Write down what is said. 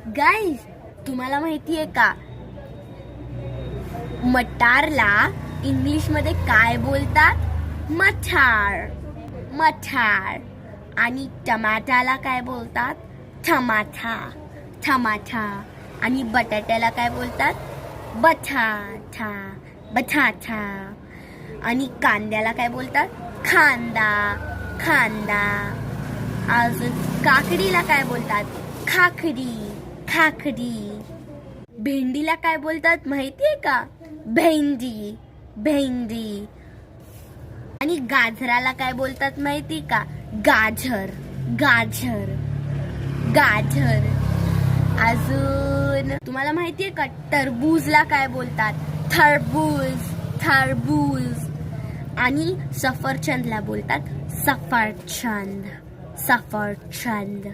Guys, तुम्हाला माहितीये का मटारला इंग्लिश मध्ये काय बोलतात? मटार. मटार. आणि टमाटाला काय बोलतात? टमाटा. टमाटा. आणि बटाट्याला काय बोलतात? बटाटा. बटाटा. आणि कांद्याला काय बोलतात? खांदा. खांदा. अजून काकडीला काय बोलतात? खाकडी. खाकडी. भेंडीला काय बोलतात माहितीये का? भेंडी. भेंडी. आणि गाजराला काय बोलतात माहिती का? गाजर. गाजर. गाजर. अजून तुम्हाला माहितीये का टरबूजला काय बोलतात? टरबूज. टरबूज. आणि सफरचंदला बोलतात सफरचंद. सफरचंद.